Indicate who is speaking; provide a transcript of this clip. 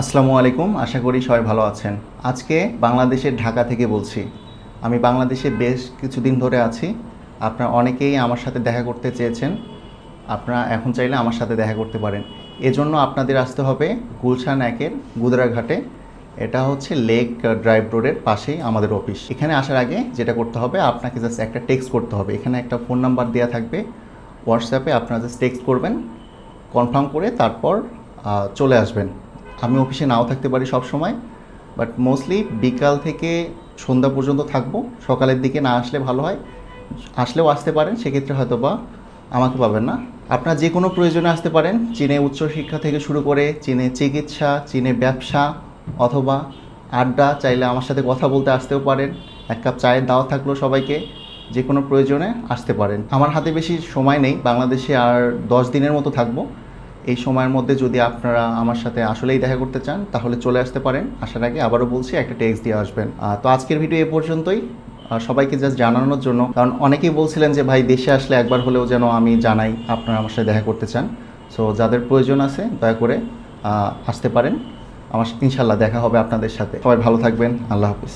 Speaker 1: আসসালামু আলাইকুম, আশা করি সবাই ভালো আছেন। আজকে বাংলাদেশের ঢাকা থেকে বলছি। আমি বাংলাদেশে বেশ কিছুদিন ধরে আছি। আপনারা অনেকেই আমার সাথে দেখা করতে চেয়েছেন। আপনারা এখন চাইলে আমার সাথে দেখা করতে পারেন। এজন্য আপনাদের আসতে হবে গুলশান ১-এর গুদরাঘাটে। এটা হচ্ছে লেক ড্রাইভ রোডের পাশেই আমাদের অফিস। এখানে আসার আগে যেটা করতে হবে, আপনাকে জাস্ট একটা টেক্সট করতে হবে। এখানে একটা ফোন নাম্বার দেওয়া থাকবে। হোয়াটসঅ্যাপে আপনারা জাস্ট টেক্সট করবেন, কনফার্ম করে তারপর চলে আসবেন। আমি অফিসে নাও থাকতে পারি সব সময়, বাট মোস্টলি বিকাল থেকে সন্ধ্যা পর্যন্ত থাকবো। সকালের দিকে না আসলে ভালো হয়, আসলেও আসতে পারেন, সেক্ষেত্রে হয়তো বা আমাকে পাবেন না। আপনারা যে কোনো প্রয়োজনে আসতে পারেন। চীনে উচ্চশিক্ষা থেকে শুরু করে চীনে চিকিৎসা, চীনে ব্যবসা, অথবা আড্ডা, চাইলে আমার সাথে কথা বলতে আসতেও পারেন। এক কাপ চায়ের দাওয়াত থাকলো সবাইকে। যে কোনো প্রয়োজনে আসতে পারেন। আমার হাতে বেশি সময় নেই, বাংলাদেশে আর 10 দিনের মতো থাকবো। এই সময়ের মধ্যে যদি আপনারা আমার সাথে আসলেই দেখা করতে চান তাহলে চলে আসতে পারেন। আসার আগে আবারও বলছি, একটা টেক্সট দিয়ে আসবেন। তো আজকের ভিডিও এ পর্যন্তই। সবাইকে জাস্ট জানানোর জন্য, কারণ অনেকেই বলছিলেন যে ভাই দেশে আসলে একবার হলেও যেন আমি জানাই আপনারা আমার সাথে দেখা করতে চান। সো যাদের প্রয়োজন আছে দয়া করে আসতে পারেন। আমার ইনশাল্লাহ দেখা হবে আপনাদের সাথে। সবাই ভালো থাকবেন। আল্লাহ হাফিজ।